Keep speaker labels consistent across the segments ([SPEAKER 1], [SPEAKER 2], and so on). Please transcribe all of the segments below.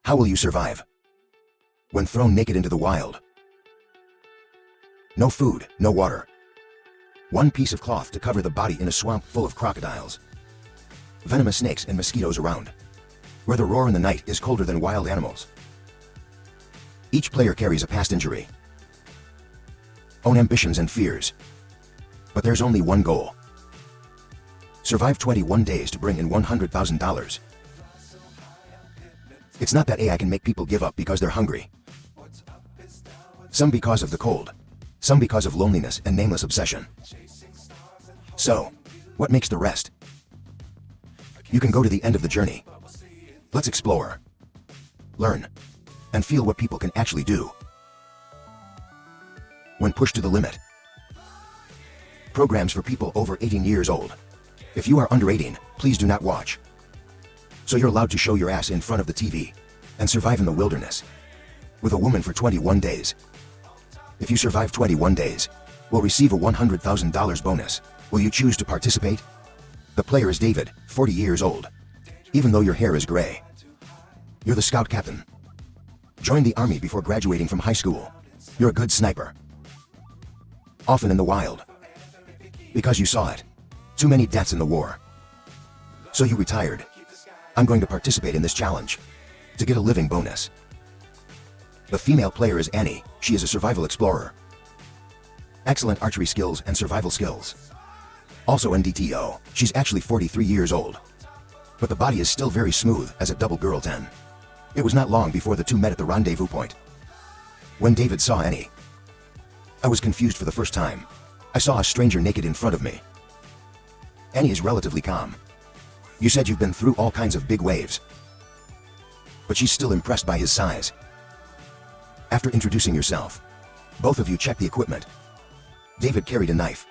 [SPEAKER 1] How will you survive when thrown naked into the wild? No food, no water. One piece of cloth to cover the body in a swamp full of crocodiles. Venomous snakes and mosquitoes around, where the roar in the night is colder than wild animals. Each player carries a past injury, own ambitions and fears. But there's only one goal. Survive 21 days to bring in $100,000. It's not that AI can make people give up because they're hungry. Some because of the cold, some because of loneliness and nameless obsession. So, what makes the rest? You can go to the end of the journey. Let's explore, learn, and feel what people can actually do when pushed to the limit. Programs for people over 18 years old. If you are under 18, please do not watch. So you're allowed to show your ass in front of the TV and survive in the wilderness with a woman for 21 days. If you survive 21 days, we'll receive a $100,000 bonus. Will you choose to participate? The player is David, 40 years old. Even though your hair is gray, you're the scout captain. Joined the army before graduating from high school. You're a good sniper. Often in the wild. Because you saw it. Too many deaths in the war. So you retired. I'm going to participate in this challenge to get a living bonus. The female player is Annie. She is a survival explorer. Excellent archery skills and survival skills. Also NDTO, she's actually 43 years old. But the body is still very smooth as a double girl 10. It was not long before the two met at the rendezvous point. When David saw Annie, I was confused for the first time. I saw a stranger naked in front of me. Annie is relatively calm. You said you've been through all kinds of big waves. But she's still impressed by his size. After introducing yourself, both of you checked the equipment. David carried a knife.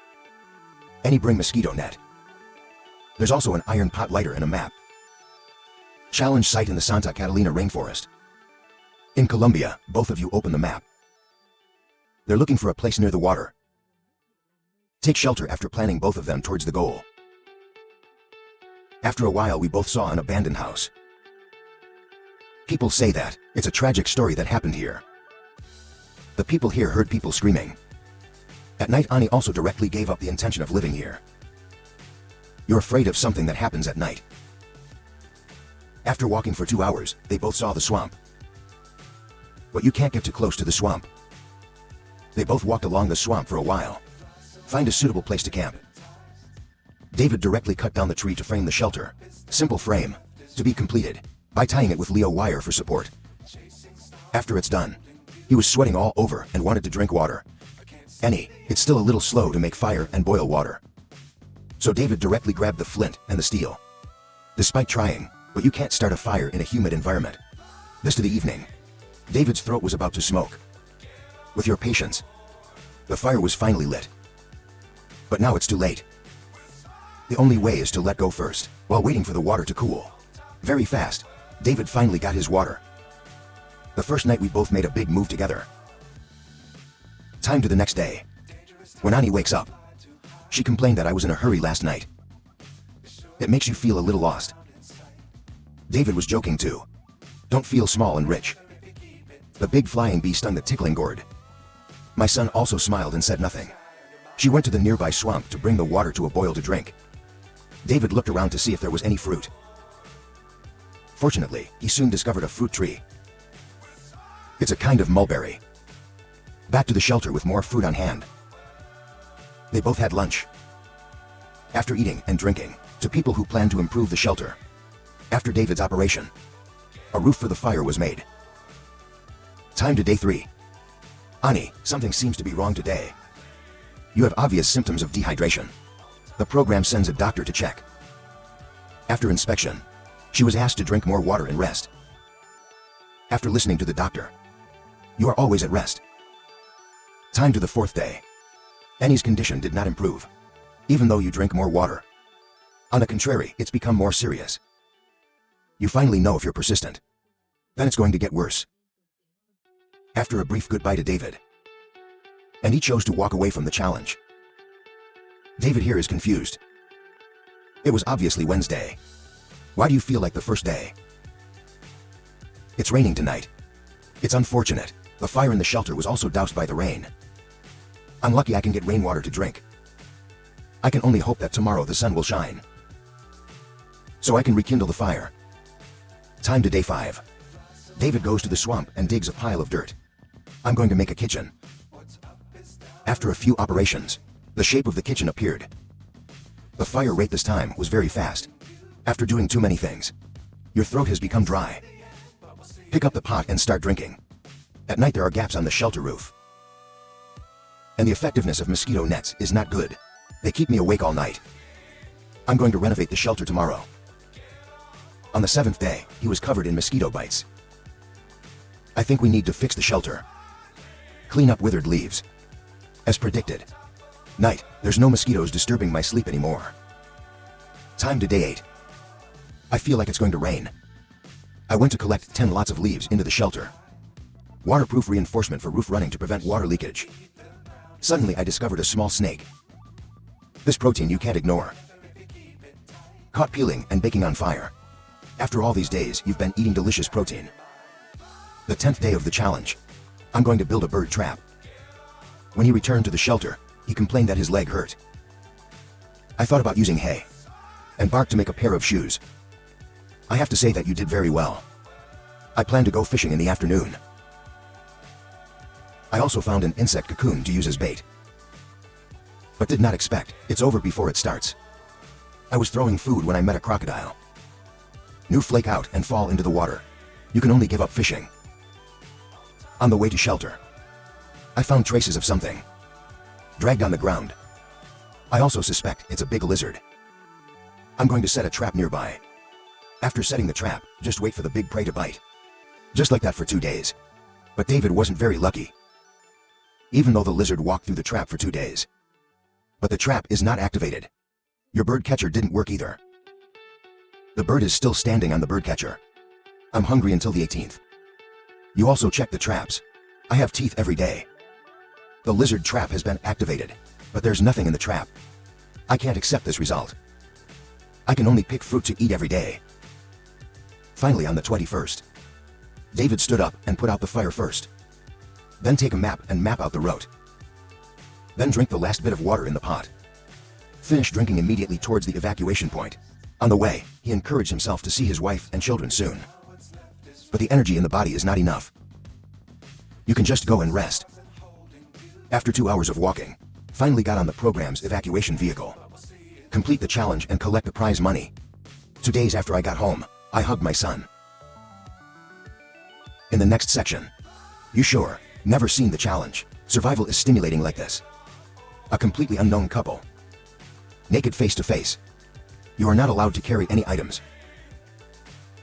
[SPEAKER 1] Annie bring mosquito net. There's also an iron pot lighter and a map. Challenge site in the Santa Catalina rainforest. In Colombia, both of you open the map. They're looking for a place near the water. Take shelter after planning both of them towards the goal. After a while we both saw an abandoned house. People say that it's a tragic story that happened here. The people here heard people screaming. At night Annie also directly gave up the intention of living here. You're afraid of something that happens at night. After walking for 2 hours, they both saw the swamp. But you can't get too close to the swamp. They both walked along the swamp for a while. Find a suitable place to camp. David directly cut down the tree to frame the shelter. Simple frame, to be completed, by tying it with Leo wire for support. After it's done, he was sweating all over and wanted to drink water. Annie, it's still a little slow to make fire and boil water. So David directly grabbed the flint and the steel. Despite trying, but you can't start a fire in a humid environment. This to the evening. David's throat was about to smoke. With your patience, the fire was finally lit. But now it's too late. The only way is to let go first, while waiting for the water to cool. Very fast, David finally got his water. The first night we both made a big move together. Time to the next day. When Annie wakes up, she complained that I was in a hurry last night. It makes you feel a little lost. David was joking too. Don't feel small and rich. The big flying bee stung the tickling gourd. My son also smiled and said nothing. She went to the nearby swamp to bring the water to a boil to drink. David looked around to see if there was any fruit. Fortunately, he soon discovered a fruit tree. It's a kind of mulberry. Back to the shelter with more fruit on hand. They both had lunch. After eating and drinking, to people who planned to improve the shelter. After David's operation, a roof for the fire was made. Time to day 3. Annie, something seems to be wrong today. You have obvious symptoms of dehydration. The program sends a doctor to check. After inspection, she was asked to drink more water and rest. After listening to the doctor, you are always at rest. Time to the 4th day. Annie's condition did not improve, even though you drink more water. On the contrary, it's become more serious. You finally know if you're persistent, then it's going to get worse. After a brief goodbye to David, and he chose to walk away from the challenge. David here is confused. It was obviously Wednesday. Why do you feel like the first day? It's raining tonight. It's unfortunate. The fire in the shelter was also doused by the rain. I'm lucky I can get rainwater to drink. I can only hope that tomorrow the sun will shine, so I can rekindle the fire. Time to day 5. David goes to the swamp and digs a pile of dirt. I'm going to make a kitchen. After a few operations, the shape of the kitchen appeared. The fire rate this time was very fast. After doing too many things, your throat has become dry. Pick up the pot and start drinking. At night there are gaps on the shelter roof, and the effectiveness of mosquito nets is not good. They keep me awake all night. I'm going to renovate the shelter tomorrow. On the 7th day, he was covered in mosquito bites. I think we need to fix the shelter. Clean up withered leaves. As predicted. Night, there's no mosquitoes disturbing my sleep anymore. Time to day 8. I feel like it's going to rain. I went to collect 10 lots of leaves into the shelter. Waterproof reinforcement for roof running to prevent water leakage. Suddenly I discovered a small snake. This protein you can't ignore. Caught peeling and baking on fire. After all these days, you've been eating delicious protein. The 10th day of the challenge. I'm going to build a bird trap. When he returned to the shelter, he complained that his leg hurt. I thought about using hay and bark to make a pair of shoes. I have to say that you did very well. I plan to go fishing in the afternoon. I also found an insect cocoon to use as bait, but did not expect it's over before it starts. I was throwing food when I met a crocodile. New flake out and fall into the water. You can only give up fishing. On the way to shelter, I found traces of something dragged on the ground. I also suspect it's a big lizard. I'm going to set a trap nearby. After setting the trap, just wait for the big prey to bite. Just like that for 2 days. But David wasn't very lucky, even though the lizard walked through the trap for 2 days. But the trap is not activated. Your bird catcher didn't work either. The bird is still standing on the bird catcher. I'm hungry until the 18th. You also check the traps. I have teeth every day. The lizard trap has been activated, but there's nothing in the trap. I can't accept this result. I can only pick fruit to eat every day. Finally, on the 21st, David stood up and put out the fire first. Then take a map and map out the route. Then drink the last bit of water in the pot. Finish drinking immediately towards the evacuation point. On the way, he encouraged himself to see his wife and children soon. But the energy in the body is not enough. You can just go and rest. After 2 hours of walking, finally got on the program's evacuation vehicle. Complete the challenge and collect the prize money. 2 days after I got home, I hugged my son. In the next section, you sure never seen the challenge? Survival is stimulating like this. A completely unknown couple, naked face to face. You are not allowed to carry any items.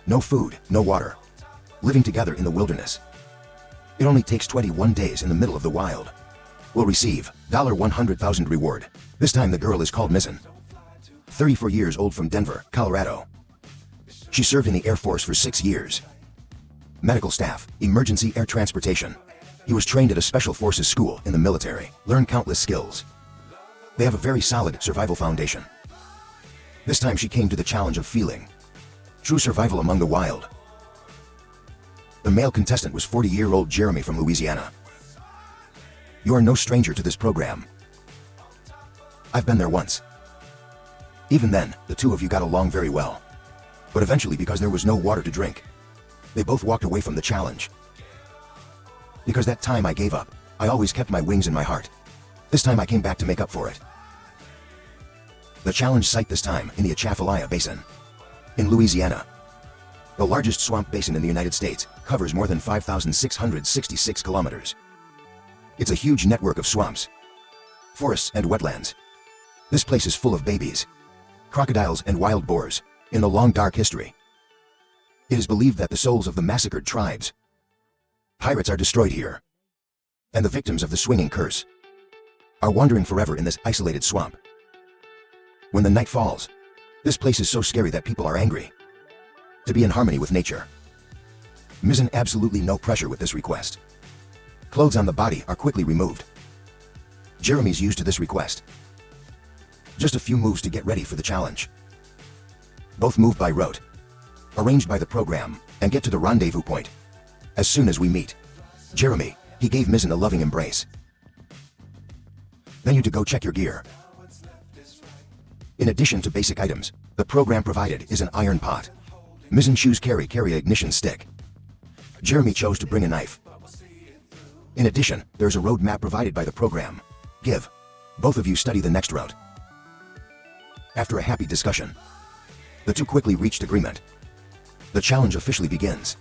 [SPEAKER 1] No food, no water. Living together in the wilderness. It only takes 21 days in the middle of the wild. Will receive $100,000 reward. This time the girl is called Missing. 34 years old from Denver, Colorado. She served in the Air Force for 6 years. Medical staff, emergency air transportation. He was trained at a special forces school in the military, learned countless skills. They have a very solid survival foundation. This time she came to the challenge of feeling true survival among the wild. The male contestant was 40-year-old Jeremy from Louisiana. You are no stranger to this program. I've been there once. Even then, the two of you got along very well. But eventually, because there was no water to drink, they both walked away from the challenge. Because that time I gave up, I always kept my wings in my heart. This time I came back to make up for it. The challenge site this time in the Atchafalaya Basin, in Louisiana. The largest swamp basin in the United States, covers more than 5,666 kilometers. It's a huge network of swamps, forests and wetlands. This place is full of babies, crocodiles and wild boars, in the long dark history. It is believed that the souls of the massacred tribes, pirates, are destroyed here, and the victims of the swinging curse are wandering forever in this isolated swamp. When the night falls, this place is so scary that people are angry to be in harmony with nature. Mizzen absolutely no pressure with this request. Clothes on the body are quickly removed. Jeremy's used to this request. Just a few moves to get ready for the challenge. Both move by rote, arranged by the program, and get to the rendezvous point, As soon as we meet, Jeremy, he gave Mizzen a loving embrace. Then you to go check your gear. In addition to basic items, the program provided is an iron pot. Mizzen choose carry ignition stick. Jeremy chose to bring a knife. In addition, there's a road map provided by the program. Give. Both of you study the next route. After a happy discussion, the two quickly reached agreement. The challenge officially begins.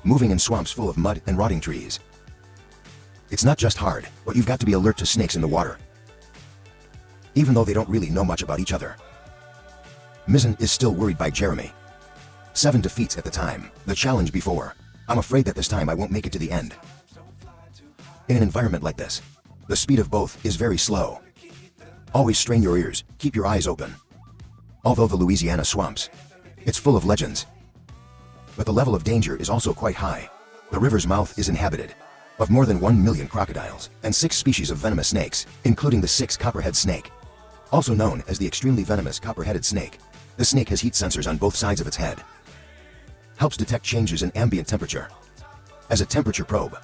[SPEAKER 1] Moving in swamps full of mud and rotting trees. It's not just hard, but you've got to be alert to snakes in the water. Even though they don't really know much about each other. Mizzen is still worried by Jeremy. 7 defeats at the time, the challenge before. I'm afraid that this time I won't make it to the end. In an environment like this, the speed of both is very slow. Always strain your ears, keep your eyes open. Although the Louisiana swamps, it's full of legends. But the level of danger is also quite high. The river's mouth is inhabited of more than 1 million crocodiles and 6 species of venomous snakes, including the 6 copperhead snake. Also known as the extremely venomous copper-headed snake. The snake has heat sensors on both sides of its head. Helps detect changes in ambient temperature. As a temperature probe,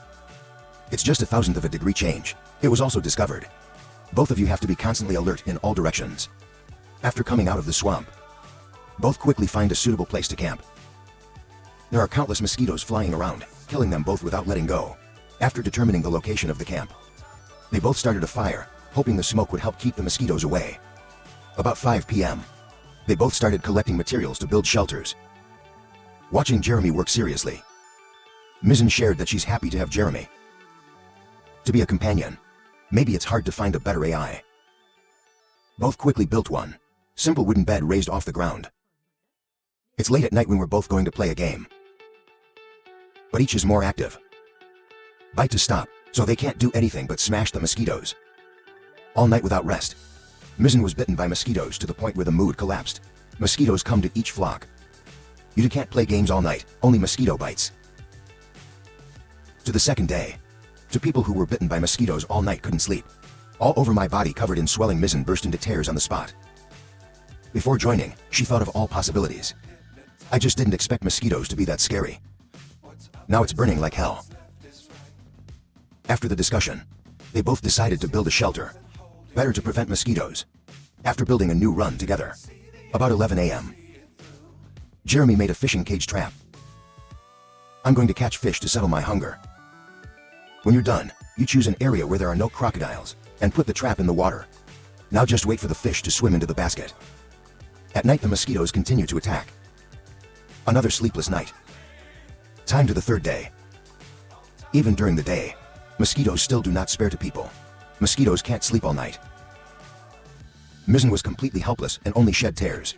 [SPEAKER 1] it's just 1/1000th of a degree change. It was also discovered. Both of you have to be constantly alert in all directions. After coming out of the swamp, both quickly find a suitable place to camp. There are countless mosquitoes flying around, killing them both without letting go. After determining the location of the camp, they both started a fire, hoping the smoke would help keep the mosquitoes away. About 5 p.m., they both started collecting materials to build shelters. Watching Jeremy work seriously, Mizzen shared that she's happy to have Jeremy to be a companion. Maybe it's hard to find a better AI. Both quickly built one simple wooden bed raised off the ground. It's late at night when we're both going to play a game, but each is more active. Bite to stop, so they can't do anything but smash the mosquitoes. All night without rest, Mizzen was bitten by mosquitoes to the point where the mood collapsed. Mosquitoes come to each flock. You can't play games all night, only mosquito bites. To the second day, to people who were bitten by mosquitoes all night couldn't sleep. All over my body covered in swelling, Mizzen burst into tears on the spot. Before joining, she thought of all possibilities. I just didn't expect mosquitoes to be that scary. Now it's burning like hell. After the discussion, they both decided to build a shelter. Better to prevent mosquitoes. After building a new run together. About 11 a.m. Jeremy made a fishing cage trap. I'm going to catch fish to settle my hunger. When you're done, you choose an area where there are no crocodiles, and put the trap in the water. Now just wait for the fish to swim into the basket. At night the mosquitoes continue to attack. Another sleepless night. Time to the third day. Even during the day, mosquitoes still do not spare to people. Mosquitoes can't sleep all night. Mizzen was completely helpless and only shed tears.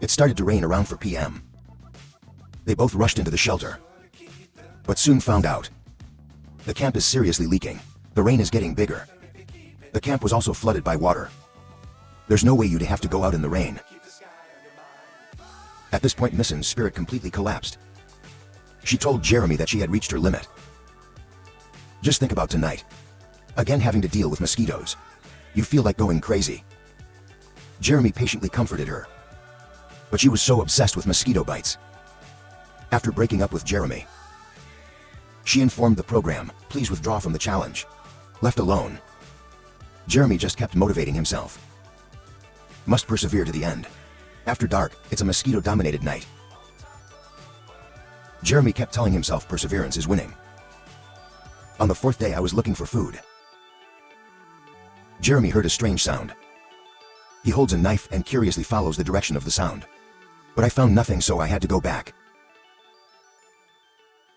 [SPEAKER 1] It started to rain around 4 p.m. They both rushed into the shelter, but soon found out. The camp is seriously leaking. The rain is getting bigger. The camp was also flooded by water. There's no way you'd have to go out in the rain. At this point, Mizzen's spirit completely collapsed. She told Jeremy that she had reached her limit. Just think about tonight. Again having to deal with mosquitoes. You feel like going crazy. Jeremy patiently comforted her. But she was so obsessed with mosquito bites. After breaking up with Jeremy, she informed the program, please withdraw from the challenge. Left alone, Jeremy just kept motivating himself. Must persevere to the end. After dark, it's a mosquito-dominated night. Jeremy kept telling himself perseverance is winning. On the 4th day I was looking for food. Jeremy heard a strange sound. He holds a knife and curiously follows the direction of the sound. But I found nothing, so I had to go back.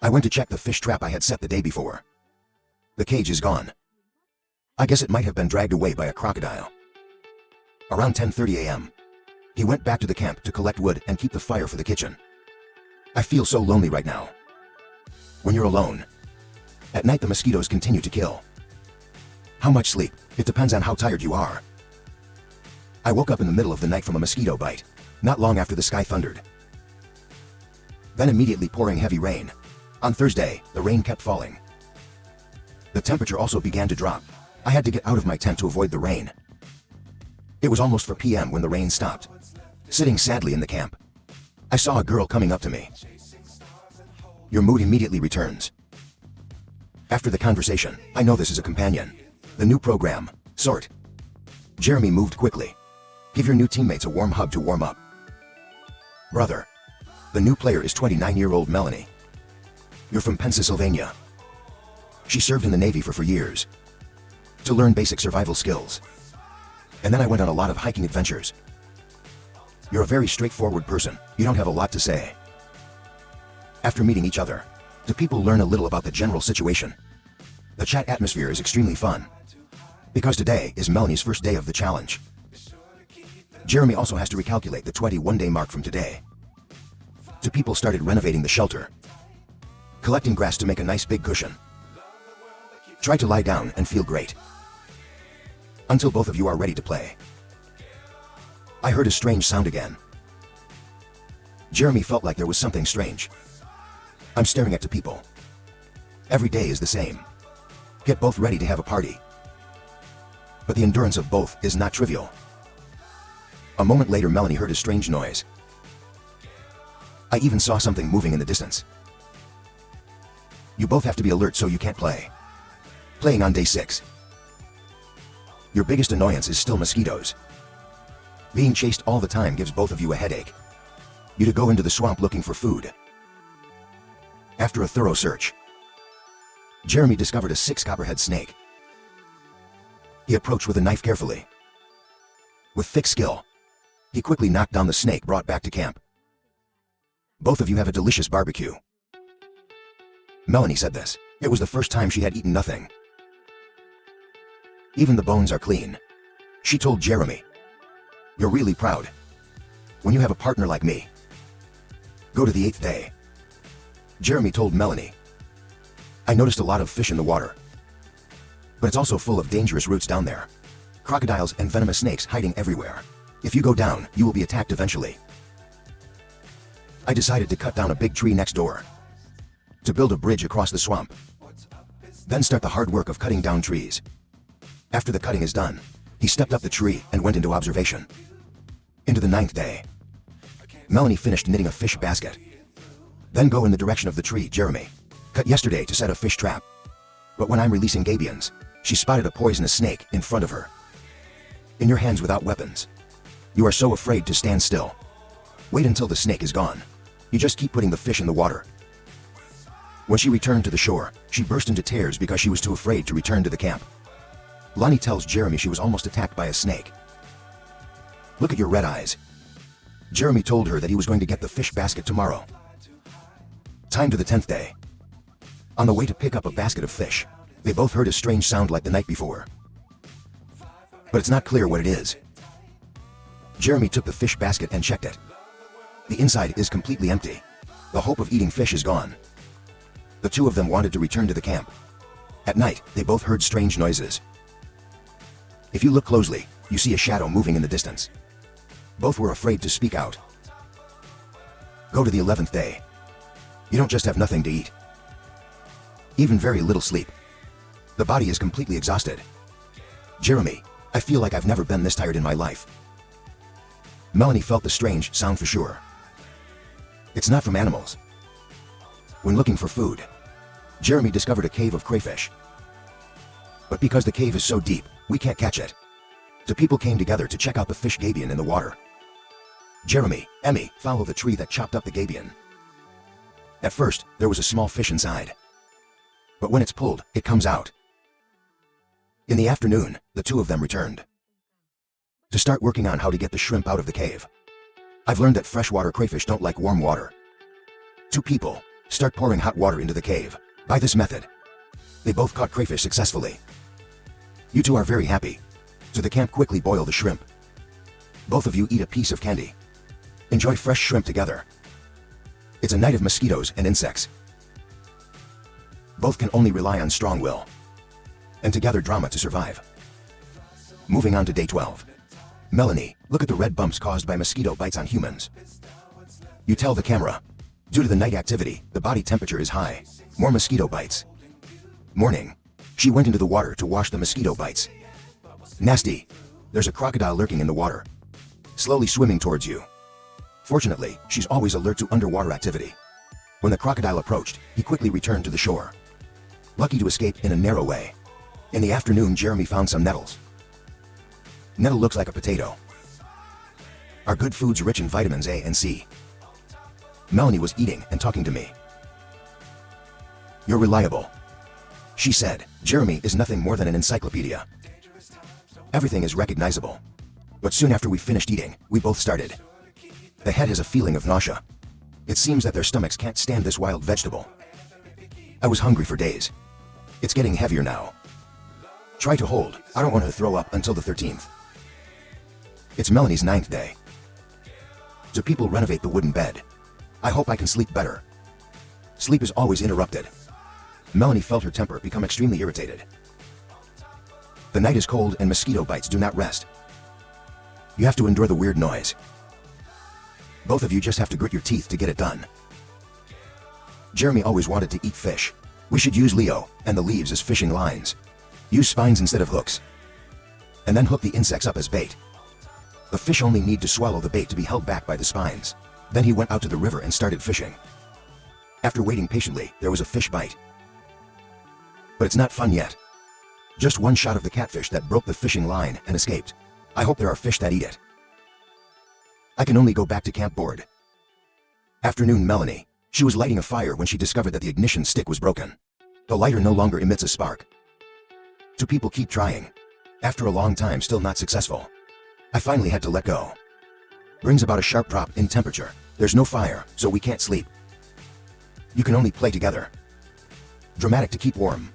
[SPEAKER 1] I went to check the fish trap I had set the day before. The cage is gone. I guess it might have been dragged away by a crocodile. Around 10:30 a.m., he went back to the camp to collect wood and keep the fire for the kitchen. I feel so lonely right now. When you're alone, at night the mosquitoes continue to kill. How much sleep? It depends on how tired you are. I woke up in the middle of the night from a mosquito bite, not long after the sky thundered. Then immediately pouring heavy rain. On Thursday, the rain kept falling. The temperature also began to drop. I had to get out of my tent to avoid the rain. It was almost 4 p.m. when the rain stopped. Sitting sadly in the camp, I saw a girl coming up to me. Your mood immediately returns. After the conversation, I know this is a companion. The new program. Sort. Jeremy moved quickly. Give your new teammates a warm hug to warm up. Brother. The new player is 29-year-old Melanie. You're from Pennsylvania. She served in the Navy for years. To learn basic survival skills. And then I went on a lot of hiking adventures. You're a very straightforward person. You don't have a lot to say. After meeting each other, the people learn a little about the general situation. The chat atmosphere is extremely fun. Because today is Melanie's first day of the challenge. Jeremy also has to recalculate the 21-day mark from today. The people started renovating the shelter. Collecting grass to make a nice big cushion. Try to lie down and feel great. Until both of you are ready to play. I heard a strange sound again. Jeremy felt like there was something strange. I'm staring at the people. Every day is the same. Get both ready to have a party. But the endurance of both is not trivial. A moment later, Melanie heard a strange noise. I even saw something moving in the distance. You both have to be alert so you can't play. Playing on day 6. Your biggest annoyance is still mosquitoes. Being chased all the time gives both of you a headache. You to go into the swamp looking for food. After a thorough search, Jeremy discovered a 6 copperhead snake. He approached with a knife carefully. With thick skill, he quickly knocked down the snake brought back to camp. Both of you have a delicious barbecue. Melanie said this. It was the first time she had eaten nothing. Even the bones are clean. She told Jeremy. You're really proud. When you have a partner like me. Go to the 8th day. Jeremy told Melanie. I noticed a lot of fish in the water. But it's also full of dangerous roots down there. Crocodiles and venomous snakes hiding everywhere. If you go down, you will be attacked eventually. I decided to cut down a big tree next door. To build a bridge across the swamp. Then start the hard work of cutting down trees. After the cutting is done, he stepped up the tree and went into observation. Into the 9th day. Melanie finished knitting a fish basket. Then go in the direction of the tree, Jeremy. Cut yesterday to set a fish trap. But when I'm releasing gabions, she spotted a poisonous snake in front of her. In your hands without weapons. You are so afraid to stand still. Wait until the snake is gone. You just keep putting the fish in the water. When she returned to the shore, she burst into tears because she was too afraid to return to the camp. Lonnie tells Jeremy she was almost attacked by a snake. Look at your red eyes. Jeremy told her that he was going to get the fish basket tomorrow. Time to the 10th day. On the way to pick up a basket of fish, they both heard a strange sound like the night before. But it's not clear what it is. Jeremy took the fish basket and checked it. The inside is completely empty. The hope of eating fish is gone. The two of them wanted to return to the camp. At night, they both heard strange noises. If you look closely, you see a shadow moving in the distance. Both were afraid to speak out. Go to the 11th day. You don't just have nothing to eat. Even very little sleep. The body is completely exhausted. Jeremy, I feel like I've never been this tired in my life. Melanie felt the strange sound for sure. It's not from animals. When looking for food, Jeremy discovered a cave of crayfish. But because the cave is so deep, we can't catch it. The people came together to check out the fish gabion in the water. Jeremy, Emmy, follow the tree that chopped up the gabion. At first, there was a small fish inside. But when it's pulled, it comes out. In the afternoon, the two of them returned. To start working on how to get the shrimp out of the cave. I've learned that freshwater crayfish don't like warm water. Two people start pouring hot water into the cave. By this method, they both caught crayfish successfully. You two are very happy. So the camp quickly boil the shrimp. Both of you eat a piece of candy. Enjoy fresh shrimp together. It's a night of mosquitoes and insects. Both can only rely on strong will. And together drama to survive. Moving on to day 12. Melanie, look at the red bumps caused by mosquito bites on humans. You tell the camera. Due to the night activity, the body temperature is high. More mosquito bites. Morning. She went into the water to wash the mosquito bites. Nasty. There's a crocodile lurking in the water. Slowly swimming towards you. Fortunately, she's always alert to underwater activity. When the crocodile approached, he quickly returned to the shore. lucky to escape in a narrow way. In the afternoon, Jeremy found some nettles. Nettle looks like a potato. Are good foods rich in vitamins A and C. Melanie was eating and talking to me. You're reliable, she said. Jeremy is nothing more than an encyclopedia. Everything is recognizable. But soon after we finished eating, we both started. The head has a feeling of nausea. It seems that their stomachs can't stand this wild vegetable. I was hungry for days. It's getting heavier now. Try to hold. I don't want her to throw up until the 13th. It's Melanie's 9th day. Do people renovate the wooden bed? I hope I can sleep better. Sleep is always interrupted. Melanie felt her temper become extremely irritated. The night is cold and mosquito bites do not rest. You have to endure the weird noise. Both of you just have to grit your teeth to get it done. Jeremy always wanted to eat fish. We should use Leo and the leaves as fishing lines. Use spines instead of hooks. And then hook the insects up as bait. The fish only need to swallow the bait to be held back by the spines. Then he went out to the river and started fishing. After waiting patiently, there was a fish bite. But it's not fun yet. Just one shot of the catfish that broke the fishing line and escaped. I hope there are fish that eat it. I can only go back to camp bored. Afternoon, Melanie. She was lighting a fire when she discovered that the ignition stick was broken. The lighter no longer emits a spark. Two people keep trying. After a long time, still not successful. I finally had to let go. Brings about a sharp drop in temperature. There's no fire, so we can't sleep. You can only play together. Dramatic to keep warm.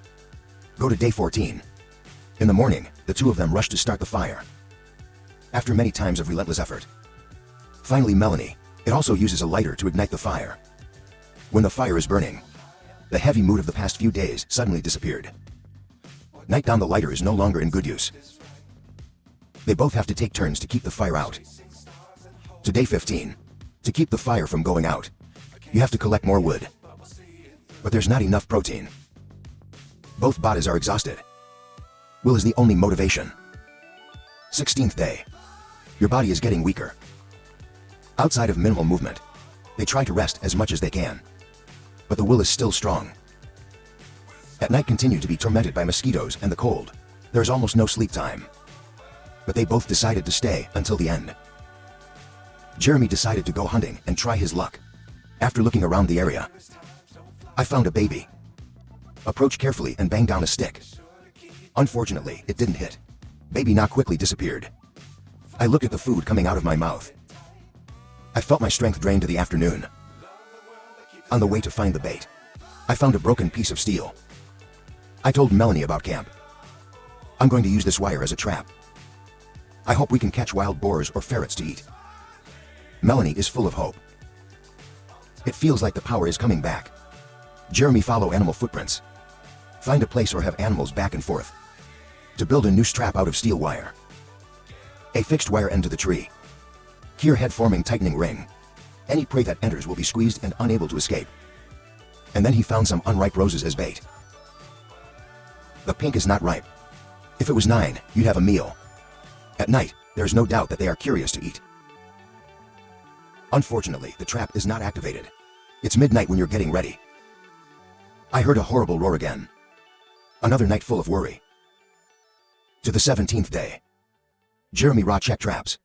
[SPEAKER 1] Go to day 14. In the morning, the two of them rush to start the fire. After many times of relentless effort. Finally, Melanie. It also uses a lighter to ignite the fire. When the fire is burning, the heavy mood of the past few days suddenly disappeared. Night down, the lighter is no longer in good use. They both have to take turns to keep the fire out. To day 15. To keep the fire from going out, you have to collect more wood. But there's not enough protein. Both bodies are exhausted. Will is the only motivation. 16th day. Your body is getting weaker. Outside of minimal movement, they try to rest as much as they can. But the will is still strong. At night, continue to be tormented by mosquitoes and the cold. There is almost no sleep time. But they both decided to stay until the end. Jeremy decided to go hunting and try his luck. After looking around the area, I found a baby. Approach carefully and bang down a stick. Unfortunately, it didn't hit. Baby not quickly disappeared. I looked at the food coming out of my mouth. I felt my strength drain to the afternoon. On the way to find the bait, I found a broken piece of steel. I told Melanie about camp. I'm going to use this wire as a trap. I hope we can catch wild boars or ferrets to eat. Melanie is full of hope. It feels like the power is coming back. Jeremy, follow animal footprints. Find a place or have animals back and forth. To build a noose trap out of steel wire. A fixed wire end to the tree. Here, head forming tightening ring. Any prey that enters will be squeezed and unable to escape. And then he found some unripe roses as bait. The pink is not ripe. If it was 9, you'd have a meal. At night, there's no doubt that they are curious to eat. Unfortunately, the trap is not activated. It's midnight when you're getting ready. I heard a horrible roar again. Another night full of worry. To the 17th day. Jeremy raw checked traps.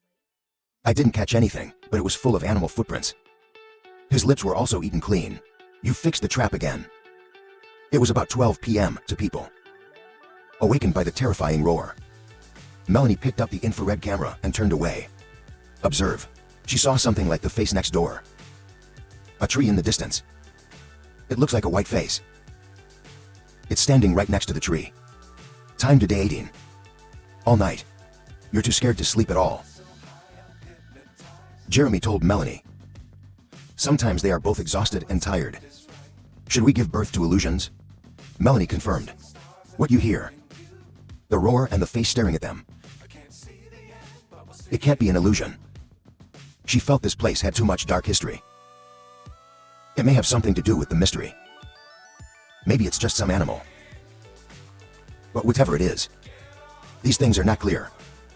[SPEAKER 1] I didn't catch anything, but it was full of animal footprints. His lips were also eaten clean. You fixed the trap again. It was about 12 p.m. to people. Awakened by the terrifying roar, Melanie picked up the infrared camera and turned away. Observe. She saw something like the face next door. A tree in the distance. It looks like a white face. It's standing right next to the tree. Time to day 18. All night. You're too scared to sleep at all. Jeremy told Melanie. Sometimes they are both exhausted and tired. Should we give birth to illusions? Melanie confirmed. What you hear? The roar and the face staring at them. It can't be an illusion. She felt this place had too much dark history. It may have something to do with the mystery. Maybe it's just some animal. But whatever it is, these things are not clear.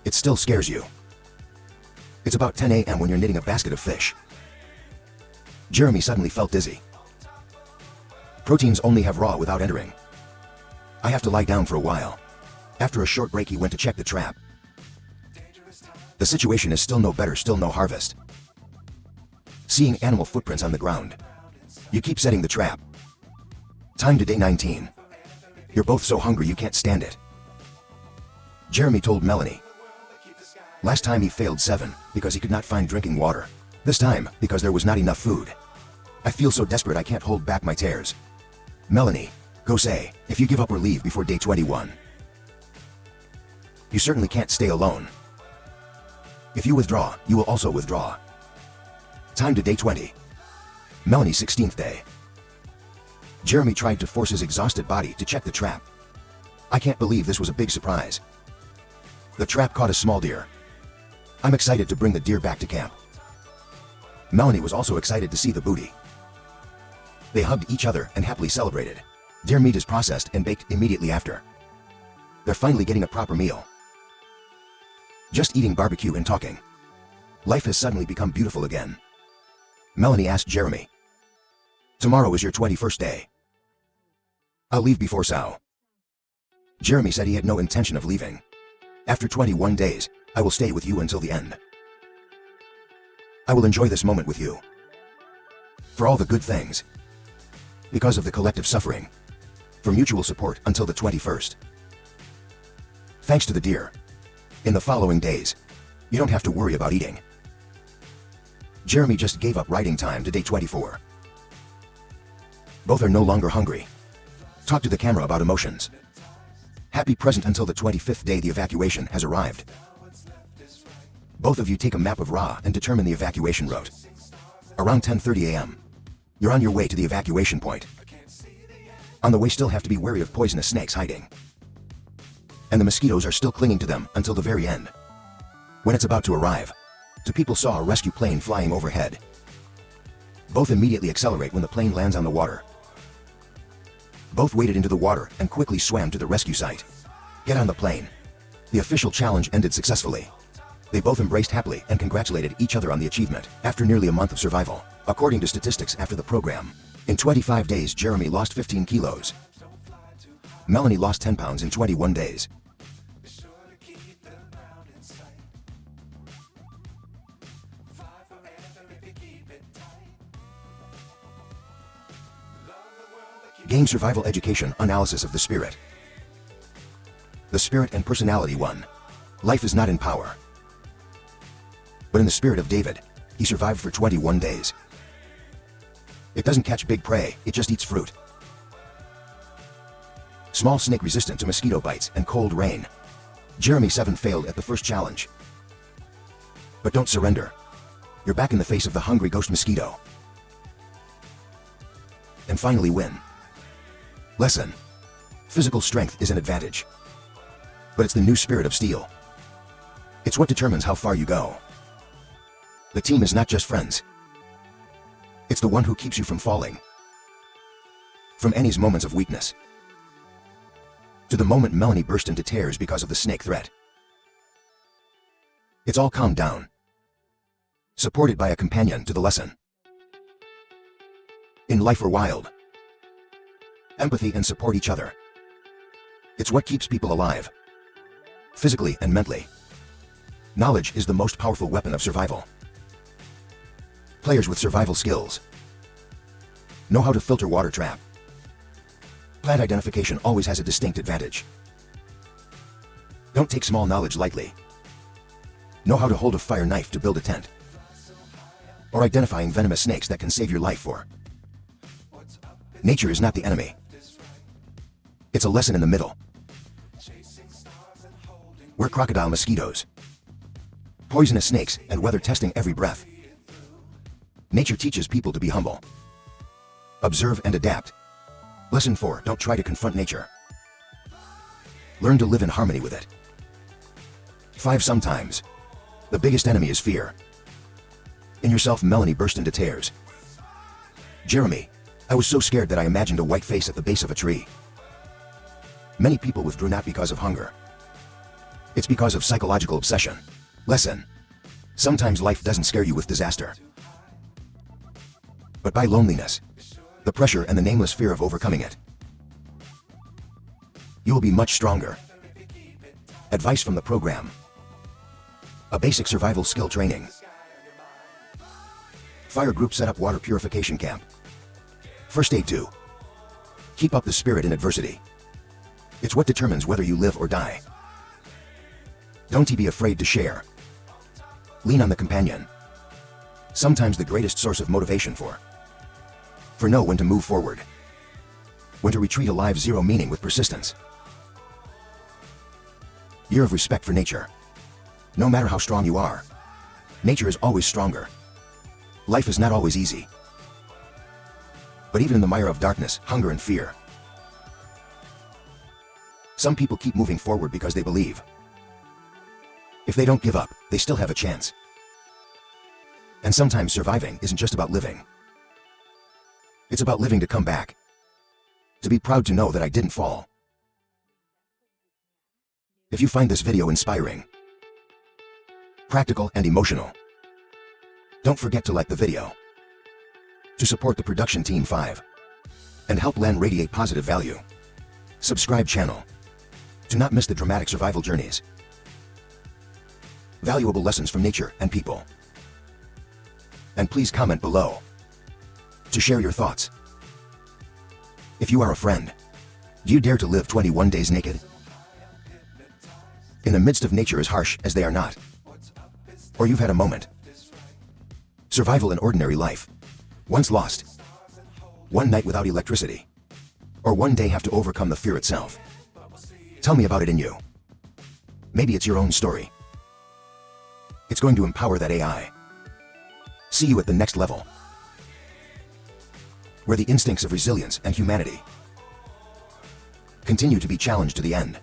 [SPEAKER 1] It still scares you. It's about 10 a.m. when you're knitting a basket of fish. Jeremy suddenly felt dizzy. Proteins only have raw without entering. I have to lie down for a while. After a short break, he went to check the trap. The situation is still no better, still no harvest. Seeing animal footprints on the ground. You keep setting the trap. Time to day 19. You're both so hungry you can't stand it. Jeremy told Melanie. Last time he failed 7 because he could not find drinking water. This time because there was not enough food. I feel so desperate I can't hold back my tears. Melanie, go say, if you give up or leave before day 21. You certainly can't stay alone. If you withdraw, you will also withdraw. Time to day 20. Melanie's 16th day. Jeremy tried to force his exhausted body to check the trap. I can't believe this was a big surprise. The trap caught a small deer. I'm excited to bring the deer back to camp. Melanie was also excited to see the booty. They hugged each other and happily celebrated. Deer meat is processed and baked immediately after. They're finally getting a proper meal. Just eating barbecue and talking. Life has suddenly become beautiful again. Melanie asked Jeremy. Tomorrow is your 21st day. I'll leave before Sao. Jeremy said he had no intention of leaving. After 21 days, I will stay with you until the end. I will enjoy this moment with you. For all the good things. Because of the collective suffering. For mutual support until the 21st. Thanks to the deer. In the following days, you don't have to worry about eating. Jeremy just gave up writing time to day 24. Both are no longer hungry. Talk to the camera about emotions. Happy present until the 25th day the evacuation has arrived. Both of you take a map of Ra and determine the evacuation route. Around 10:30 a.m. You're on your way to the evacuation point. On the way still have to be wary of poisonous snakes hiding. And the mosquitoes are still clinging to them until the very end. When it's about to arrive, two people saw a rescue plane flying overhead. Both immediately accelerate when the plane lands on the water. Both waded into the water and quickly swam to the rescue site. Get on the plane. The official challenge ended successfully. They both embraced happily and congratulated each other on the achievement after nearly a month of survival. According to statistics after the program, in 25 days Jeremy lost 15 kilos. Melanie lost 10 pounds in 21 days. Gain survival education analysis of the spirit. The spirit and personality 1. Life is not in power. But in the spirit of David, he survived for 21 days. It doesn't catch big prey, it just eats fruit. Small snake resistant to mosquito bites and cold rain. Jeremy 7 failed at the first challenge. But don't surrender. You're back in the face of the hungry ghost mosquito. And finally win. Lesson. Physical strength is an advantage. But it's the new spirit of steel. It's what determines how far you go. The team is not just friends. It's the one who keeps you from falling. From Annie's moments of weakness. To the moment Melanie burst into tears because of the snake threat. It's all calmed down. Supported by a companion to the lesson. In life we're wild. Empathy and support each other. It's what keeps people alive. Physically and mentally. Knowledge is the most powerful weapon of survival. Players with survival skills know how to filter water trap. Plant identification always has a distinct advantage. Don't take small knowledge lightly. Know how to hold a fire knife to build a tent. Or identifying venomous snakes that can save your life for. Nature is not the enemy. It's a lesson in the middle. We're crocodile mosquitoes. Poisonous snakes and weather testing every breath. Nature teaches people to be humble. Observe and adapt. Lesson 4. Don't try to confront nature. Learn to live in harmony with it. 5. Sometimes, the biggest enemy is fear. In yourself, Melanie burst into tears. Jeremy, I was so scared that I imagined a white face at the base of a tree. Many people withdrew not because of hunger. It's because of psychological obsession. Lesson. Sometimes life doesn't scare you with disaster, but by loneliness, the pressure and the nameless fear of overcoming it. You will be much stronger. Advice from the program. A basic survival skill training. Fire group set up water purification camp. First aid 2. Keep up the spirit in adversity. It's what determines whether you live or die. Don't be afraid to share. Lean on the companion. Sometimes the greatest source of motivation for know when to move forward. When to retreat alive. Zero meaning with persistence. Year of respect for nature. No matter how strong you are, nature is always stronger. Life is not always easy. But even in the mire of darkness, hunger and fear, some people keep moving forward because they believe. If they don't give up, they still have a chance. And sometimes surviving isn't just about living. It's about living to come back. To be proud to know that I didn't fall. If you find this video inspiring, practical and emotional, don't forget to like the video. To support the production team 5 and help Len radiate positive value, subscribe channel to not miss the dramatic survival journeys. Valuable lessons from nature and people. And please comment below to share your thoughts. If you are a friend, do you dare to live 21 days naked? In the midst of nature as harsh as they are not. Or you've had a moment. Survival in ordinary life. Once lost. One night without electricity. Or one day have to overcome the fear itself. Tell me about it in you. Maybe it's your own story. It's going to empower that AI. See you at the next level, where the instincts of resilience and humanity continue to be challenged to the end.